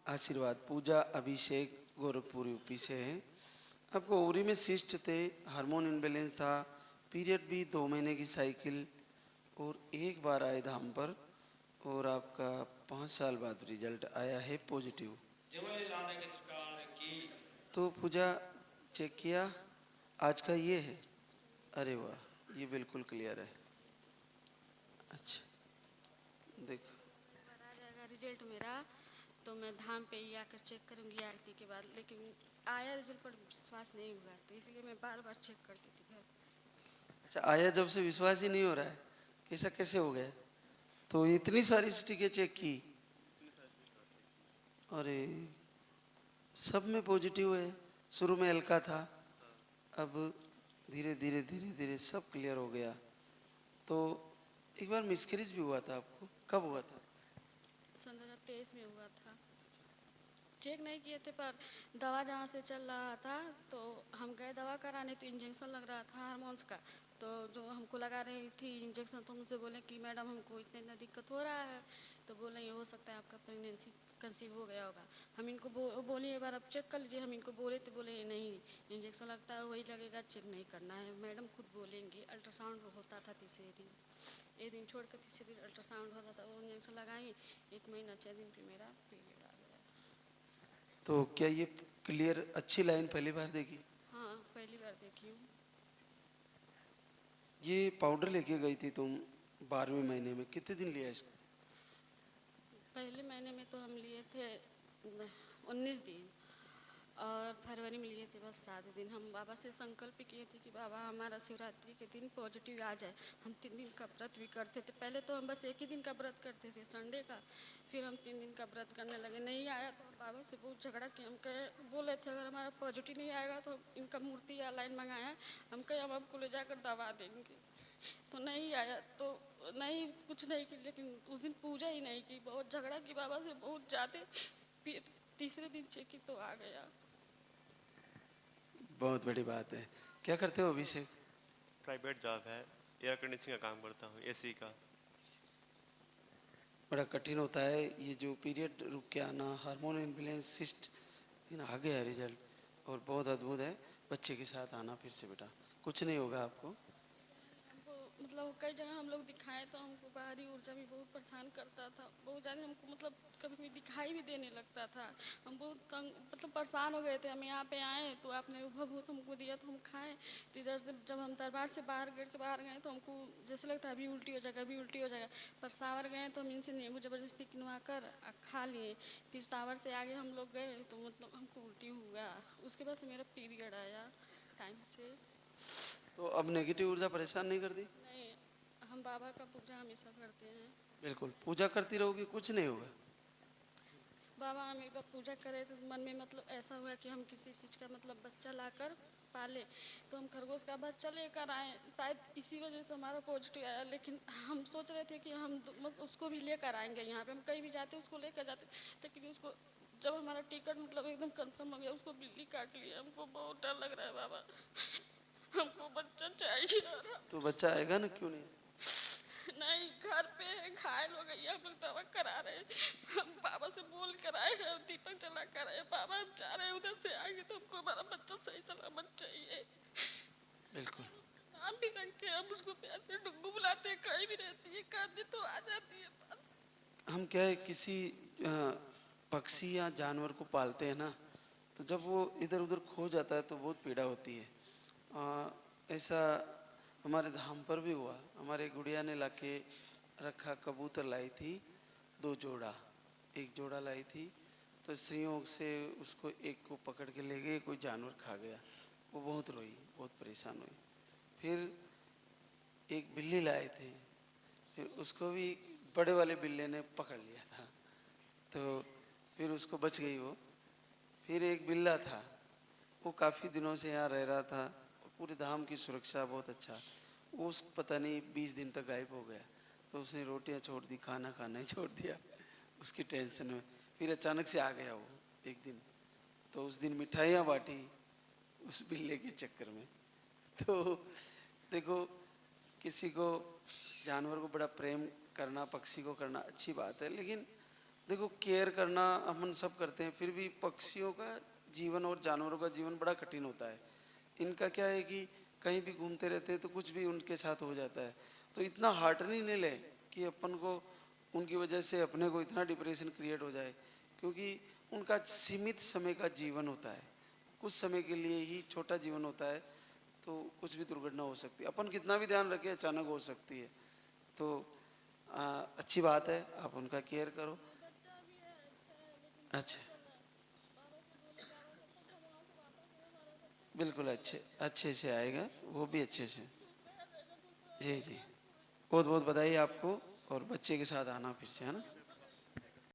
आशीर्वाद। पूजा अभिषेक गोरखपुर यूपी से है। आपको ओवरी में सिस्ट थे, हार्मोन इनबैलेंस था, पीरियड भी 2 महीने की साइकिल, और एक बार आए धाम पर, और आपका 5 साल बाद रिजल्ट आया है पॉजिटिव। जवाहरलाल की सरकार की। तो पूजा चेक किया, आज का ये है। अरे वाह, ये बिल्कुल क्लियर है। अच्छा देखो, आ जाएगा रिजल्ट मेरा, तो मैं धाम पे ही आकर चेक करूंगी आरती के बाद। लेकिन आया रिजल्ट पर विश्वास नहीं हुआ, तो इसलिए मैं बार बार चेक करती थी घर। अच्छा आया जब से विश्वास ही नहीं हो रहा है, कैसा कैसे हो गया? तो इतनी सारी स्टिकें चेक की, अरे सब में पॉजिटिव है। शुरू में हल्का था, अब धीरे धीरे धीरे धीरे सब क्लियर हो गया। तो एक बार मिसकैरेज भी हुआ था आपको, कब हुआ था? 2023 में हुआ था। चेक नहीं किए थे, पर दवा जहाँ से चल रहा था तो हम गए दवा कराने, तो इंजेक्शन लग रहा था हार्मोन्स का। तो जो हमको लगा रही थी इंजेक्शन, तो मुझसे बोले कि मैडम हमको इतना दिक्कत हो रहा है, तो बोले ये हो सकता है आपका प्रेगनेंसी कंसीव हो गया होगा। हम इनको बोली एक बार आप चेक कर लीजिए, हम इनको बोले तो बोले नहीं इंजेक्शन लगता है वही लगेगा, चेक नहीं करना है। मैडम खुद बोलेंगी। अल्ट्रासाउंड होता था तीसरे दिन, एक दिन छोड़ कर तीसरे दिन अल्ट्रासाउंड होता था, वो इंजेक्शन लगाई, 1 महीना 6 दिन पे मेरा पीरियड आ गया। तो क्या ये क्लियर अच्छी लाइन पहली बार देखी? हाँ पहली बार देखी हूँ। ये पाउडर लेके गई थी तुम 12वें महीने में, कितने दिन लिया इसको? पहले महीने में तो हम लिए थे 19 दिन, और फरवरी में लिए थे बस 7 दिन। हम बाबा से संकल्प किए थे कि बाबा हमारा शिवरात्रि के दिन पॉजिटिव आ जाए। हम 3 दिन का व्रत भी करते थे, पहले तो हम बस एक ही दिन का व्रत करते थे संडे का, फिर हम 3 दिन का व्रत करने लगे। नहीं आया तो बाबा से बहुत झगड़ा किया। हम कहे बोले थे अगर हमारा पॉजिटिव नहीं आएगा तो इनका मूर्ति या लाइन मंगाया, हम कहे हम आपको ले जाकर दवा देंगे। तो नहीं आया तो नहीं कुछ नहीं की, लेकिन उस दिन पूजा ही नहीं की, बहुत झगड़ा की बाबा से बहुत ज़्यादा। फिर तीसरे दिन चेक की तो आ गया। बहुत बड़ी बात है। क्या करते हो अभिषेक? प्राइवेट जॉब है, एयर कंडीशनिंग का काम करता हूँ, एसी का। बड़ा कठिन होता है ये जो पीरियड रुक के आना, हार्मोन इम्बैलेंस, सिस्ट, लेकिन आ गया रिजल्ट और बहुत अद्भुत है। बच्चे के साथ आना फिर से बेटा, कुछ नहीं होगा आपको। हमको मतलब कई जगह हम लोग दिखाए तो हमको बाहरी ऊर्जा भी बहुत परेशान करता था, बहुत ज़्यादा हमको मतलब कभी कभी दिखाई भी देने लगता था। हम बहुत मतलब परेशान हो गए थे। हम यहाँ पे आए तो आपने भभूत हमको दिया तो हम खाएं, तो इधर से जब हम दरबार से बाहर गेट के बाहर गए तो हमको जैसे लगता है अभी उल्टी हो जाएगा, अभी उल्टी हो जाएगा। पर सावर गए तो हम इनसे नींबू ज़बरदस्ती किनवा कर खा लिए। फिर सावर से आगे हम लोग गए तो मतलब हमको उल्टी हुआ, उसके बाद से मेरा पीरियड आया टाइम से। तो अब नेगेटिव ऊर्जा परेशान नहीं करती? नहीं, हम बाबा का पूजा हमेशा करते हैं। बिल्कुल, पूजा करती रहोगी, कुछ नहीं होगा। बाबा हम एक बार पूजा करे तो मन में मतलब ऐसा हुआ कि हम किसी चीज़ का मतलब बच्चा लाकर पाले, तो हम खरगोश का बच्चा लेकर आए। शायद इसी वजह से हमारा पॉजिटिव आया। लेकिन हम सोच रहे थे कि हम मतलब उसको भी लेकर आएंगे, यहाँ पे हम कहीं भी जाते उसको लेकर जाते, लेकिन उसको जब हमारा टिकट मतलब एकदम कंफर्म हो गया उसको बिल्ली काट लिया। हमको बहुत डर लग रहा है बाबा, हमको बच्चा चाहिए। तो बच्चा आएगा ना, क्यों नहीं? नहीं घर पे है, घायल हो गई, हम लोग दवा करा रहे हैं। हम बाबा से बोल कर आए हैं, दीपक जला कर आए। बाबा हम चाह रहे हैं उधर से आएंगे तो हमको हमारा बच्चा सही सलामत चाहिए। बिल्कुल। नाम भी रखे, हम उसको प्यार से डुग्गू बुलाते हैं, कहीं भी रहती है कांदी तो आ जाती है पास। हम क्या है, किसी पक्षी या जानवर को पालते हैं ना, तो जब वो इधर उधर खो जाता है तो बहुत पीड़ा होती है। ऐसा हमारे धाम पर भी हुआ। हमारे गुड़िया ने लाके रखा, कबूतर लाई थी 2 जोड़ा, एक जोड़ा लाई थी, तो संयोग से उसको एक को पकड़ के ले गए, कोई जानवर खा गया। वो बहुत रोई, बहुत परेशान हुई। फिर एक बिल्ली लाए थे, फिर उसको भी बड़े वाले बिल्ले ने पकड़ लिया था, तो फिर उसको बच गई वो। फिर एक बिल्ला था, वो काफ़ी दिनों से यहाँ रह रहा था, पूरे धाम की सुरक्षा बहुत अच्छा। वो उस पता नहीं 20 दिन तक गायब हो गया, तो उसने रोटियां छोड़ दी, खाना खाना ही छोड़ दिया उसकी टेंशन में। फिर अचानक से आ गया वो एक दिन, तो उस दिन मिठाइयाँ बांटी उस बिल्ले के चक्कर में। तो देखो, किसी को जानवर को बड़ा प्रेम करना, पक्षी को करना अच्छी बात है, लेकिन देखो केयर करना अपन सब करते हैं, फिर भी पक्षियों का जीवन और जानवरों का जीवन बड़ा कठिन होता है। इनका क्या है कि कहीं भी घूमते रहते हैं तो कुछ भी उनके साथ हो जाता है। तो इतना हार्डली नहीं ले कि अपन को उनकी वजह से अपने को इतना डिप्रेशन क्रिएट हो जाए, क्योंकि उनका सीमित समय का जीवन होता है, कुछ समय के लिए ही छोटा जीवन होता है। तो कुछ भी दुर्घटना हो सकती है, अपन कितना भी ध्यान रखें अचानक हो सकती है। तो अच्छी बात है, आप उनका केयर करो। अच्छा, बिल्कुल अच्छे अच्छे से आएगा, वो भी अच्छे से। जी जी, बहुत बहुत बधाई आपको, और बच्चे के साथ आना फिर से, है ना।